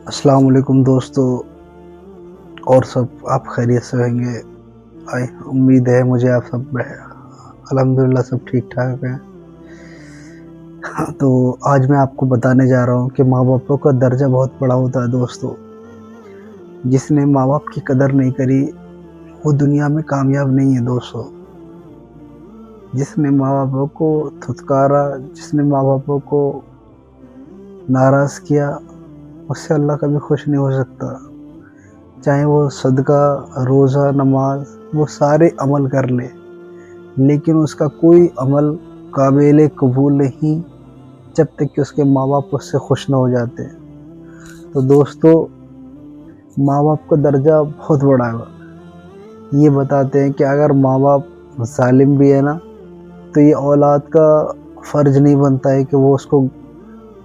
अस्सलाम वालेकुम दोस्तों, और सब आप खैरियत से होंगे। उम्मीद है मुझे आप सब अल्हम्दुलिल्लाह सब ठीक ठाक हैं। तो आज मैं आपको बताने जा रहा हूँ कि माँ बापों का दर्जा बहुत बड़ा होता है दोस्तों। जिसने माँ बाप की कदर नहीं करी वो दुनिया में कामयाब नहीं है दोस्तों। जिसने माँ बापों को धुतकारा, जिसने माँ बापों को नाराज़ किया, उससे अल्लाह कभी खुश नहीं हो सकता। चाहे वो सदका, रोज़ा, नमाज वो सारे अमल कर ले, लेकिन उसका कोई अमल काबिल कबूल नहीं जब तक कि उसके माँ बाप उससे खुश ना हो जाते। तो दोस्तों, माँ बाप का दर्जा बहुत बड़ा है। ये बताते हैं कि अगर माँ बाप जालिम भी है ना, तो ये औलाद का फ़र्ज़ नहीं बनता है कि वो उसको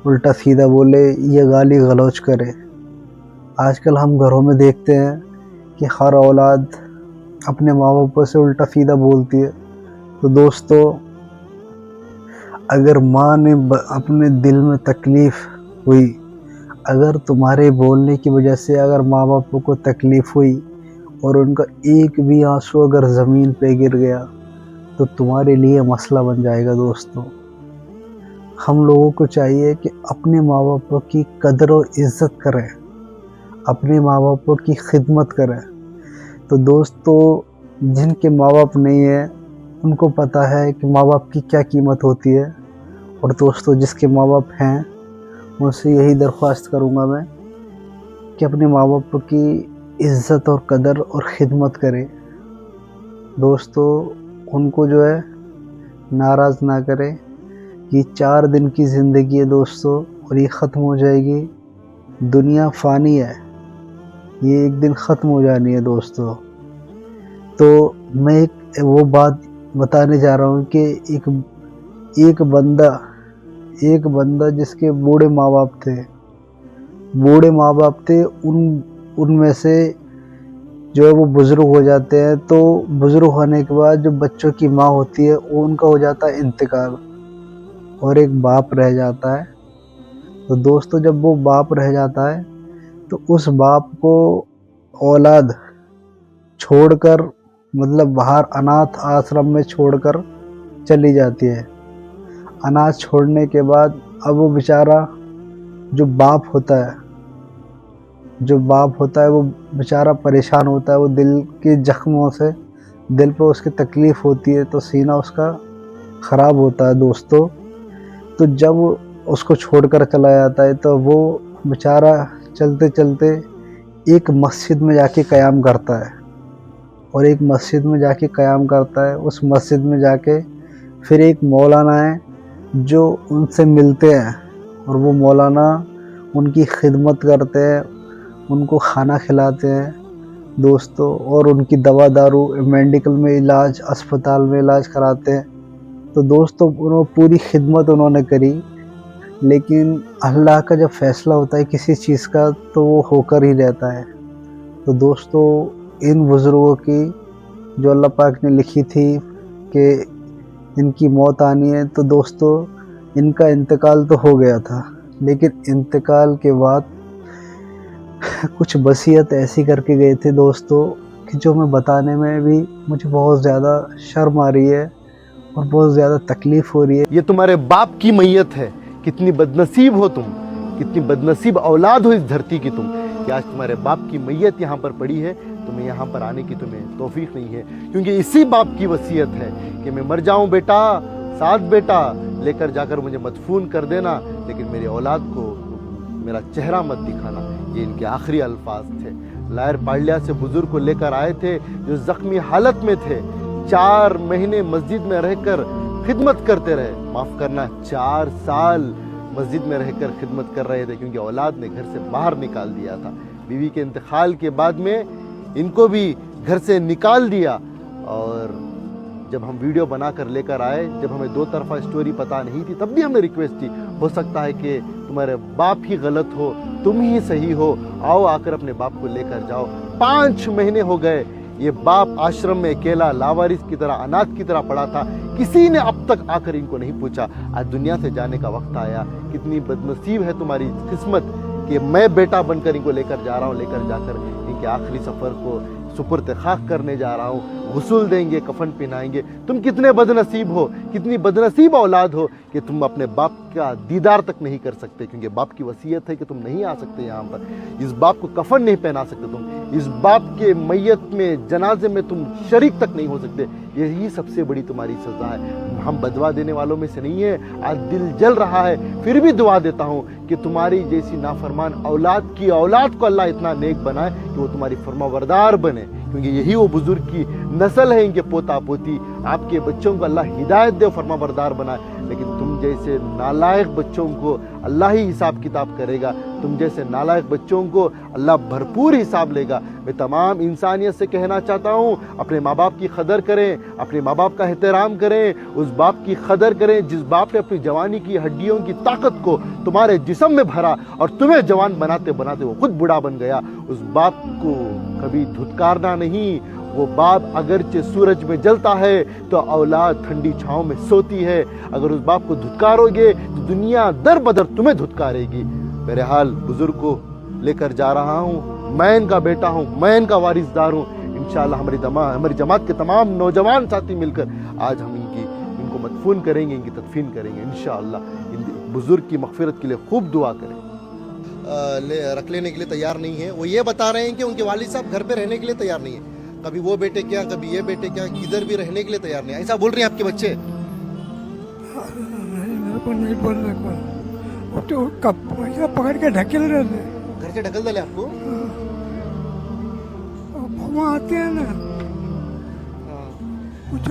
उल्टा सीधा बोले या गाली गलौज करे। आजकल हम घरों में देखते हैं कि हर औलाद अपने माँ बापों से उल्टा सीधा बोलती है। तो दोस्तों, अगर माँ ने अपने दिल में तकलीफ़ हुई, अगर तुम्हारे बोलने की वजह से अगर माँ बापों को तकलीफ़ हुई और उनका एक भी आंसू अगर ज़मीन पे गिर गया तो तुम्हारे लिए मसला बन जाएगा दोस्तों। हम लोगों को चाहिए कि अपने माँ बापों की कदर और इज़्ज़त करें, अपने माँ बापों की खिदमत करें। तो दोस्तों, जिनके माँ बाप नहीं है उनको पता है कि माँ बाप की क्या कीमत होती है। और दोस्तों, जिसके माँ बाप हैं उनसे यही दरख्वास्त करूँगा मैं कि अपने माँ बाप की इज़्ज़त और कदर और ख़िदमत करें। दोस्तों, उनको जो है नाराज़ ना करें। ये 4 दिन की ज़िंदगी है दोस्तों, और ये ख़त्म हो जाएगी। दुनिया फ़ानी है, ये एक दिन ख़त्म हो जानी है दोस्तों। तो मैं एक वो बात बताने जा रहा हूँ कि एक बंदा जिसके बूढ़े माँ बाप थे, उनमें से जो है वो बुज़ुर्ग हो जाते हैं। तो बुज़ुर्ग होने के बाद जो बच्चों की माँ होती है वो उनका हो जाता है इंतकाल, और एक बाप रह जाता है। तो दोस्तों, जब वो बाप रह जाता है तो उस बाप को औलाद छोड़कर, मतलब बाहर अनाथ आश्रम में छोड़कर चली जाती है। अनाथ छोड़ने के बाद अब वो बेचारा जो बाप होता है वो बेचारा परेशान होता है। वो दिल के ज़ख्मों से, दिल पे उसकी तकलीफ़ होती है तो सीना उसका ख़राब होता है दोस्तों। तो जब उसको छोड़कर चला जाता है तो वो बेचारा चलते चलते एक मस्जिद में जाके क़याम करता है, और एक मस्जिद में जाके क़याम करता है। उस मस्जिद में जाके फिर एक मौलाना है जो उनसे मिलते हैं, और वो मौलाना उनकी खिदमत करते हैं, उनको खाना खिलाते हैं दोस्तों, और उनकी दवा दारू, मेडिकल में इलाज, अस्पताल में इलाज कराते हैं। तो दोस्तों, उन्होंने पूरी खिदमत उन्होंने करी, लेकिन अल्लाह का जब फ़ैसला होता है किसी चीज़ का तो वो होकर ही रहता है। तो दोस्तों, इन बुज़ुर्गों की जो अल्लाह पाक ने लिखी थी कि इनकी मौत आनी है, तो दोस्तों इनका इंतकाल तो हो गया था, लेकिन इंतकाल के बाद कुछ वसीयत ऐसी करके गए थे दोस्तों कि जो मैं बताने में भी मुझे बहुत ज़्यादा शर्म आ रही है और बहुत ज़्यादा तकलीफ़ हो रही है। ये तुम्हारे बाप की मैयत है। कितनी बदनसीब हो तुम, कितनी बदनसीब औलाद हो इस धरती की तुम, कि आज तुम्हारे बाप की मैयत यहाँ पर पड़ी है। तुम्हें यहाँ पर आने की तुम्हें तौफीक नहीं है, क्योंकि इसी बाप की वसीयत है कि मैं मर जाऊँ बेटा, 7 बेटा लेकर जाकर मुझे मदफून कर देना, लेकिन मेरी औलाद को मेरा चेहरा मत दिखाना। ये इनके आखिरी अल्फाज थे। लायर पाड़लिया से बुजुर्ग को लेकर आए थे जो ज़ख्मी हालत में थे। 4 महीने मस्जिद में रहकर खिदमत करते रहे, माफ़ करना 4 साल मस्जिद में रहकर खिदमत कर रहे थे, क्योंकि औलाद ने घर से बाहर निकाल दिया था। बीवी के इंतकाल के बाद में इनको भी घर से निकाल दिया। और जब हम वीडियो बनाकर लेकर आए, जब हमें 2 तरफा स्टोरी पता नहीं थी, तब भी हमने रिक्वेस्ट की, हो सकता है कि तुम्हारे बाप ही गलत हो, तुम ही सही हो, आओ आकर अपने बाप को लेकर जाओ। 5 महीने हो गए, ये बाप आश्रम में अकेला लावारिस की तरह, अनाथ की तरह पड़ा था। किसी ने अब तक आकर इनको नहीं पूछा। आज दुनिया से जाने का वक्त आया। कितनी बदनसीब है तुम्हारी किस्मत ये मैं बेटा बनकर इनको लेकर जा रहा हूँ, लेकर जाकर इनके आखिरी सफ़र को सुपुर्द खाक करने जा रहा हूँ, गुस्ल देंगे, कफन पहनाएंगे। तुम कितने बदनसीब हो, कितनी बदनसीब औलाद हो कि तुम अपने बाप का दीदार तक नहीं कर सकते, क्योंकि बाप की वसीयत है कि तुम नहीं आ सकते यहाँ पर। इस बाप को कफन नहीं पहना सकते तुम, इस बाप के मैयत में, जनाजे में तुम शरीक तक नहीं हो सकते। यही सबसे बड़ी तुम्हारी सज़ा है। हम बदवा देने वालों में से नहीं है। आज दिल जल रहा है, फिर भी दुआ देता हूँ कि तुम्हारी जैसी नाफरमान औलाद की औलाद को अल्लाह इतना नेक बनाए कि वो तुम्हारी फरमाबरदार बने, क्योंकि यही वो बुजुर्ग की नस्ल है, इनके पोता पोती। आपके बच्चों को अल्लाह हिदायत दे, फरमाबरदार बनाए। लेकिन तुम जैसे नालायक बच्चों को अल्लाह ही हिसाब किताब करेगा, तुम जैसे नालायक बच्चों को अल्लाह भरपूर हिसाब लेगा। मैं तमाम इंसानियत से कहना चाहता हूँ, अपने माँ बाप की कदर करें, अपने माँ बाप का एहतराम करें, उस बाप की कदर करें जिस बाप ने अपनी जवानी की हड्डियों की ताकत को तुम्हारे जिस्म में भरा और तुम्हें जवान बनाते बनाते वो खुद बूढ़ा बन गया। उस बाप को कभी धुतकारना नहीं। वो बाप अगरचे सूरज में जलता है तो औलाद ठंडी छाँव में सोती है। अगर उस बाप को धुतकारोगे तो दुनिया दर बदर तुम्हें धुतकारेगी। बहरहाल बुजुर्ग को लेकर जा रहा हूँ, मैं इनका बेटा हूँ, मैं इनका वारिसदार हूँ। इंशाअल्लाह हमारी जमात के तमाम नौजवान साथी मिलकर आज हम इनको मदफून करेंगे, इनकी तदफीन करेंगे इंशाअल्लाह। इन बुजुर्ग की मगफिरत के लिए खूब दुआ करें। रख लेने के लिए तैयार नहीं है। वो ये बता रहे हैं कि उनके वालिद साहब घर पे रहने के लिए तैयार नहीं है। कभी वो बेटे क्या, कभी ये बेटे क्या, किधर भी रहने के लिए तैयार नहीं है। ऐसा बोल रहे हैं आपके बच्चे? नहीं बोलने को, वो तो कब पैसा पकड़ के ढकेल रहे थे। घर से ढकल डाले आपको? वहाँ आते हैं ना, हाँ। कुछ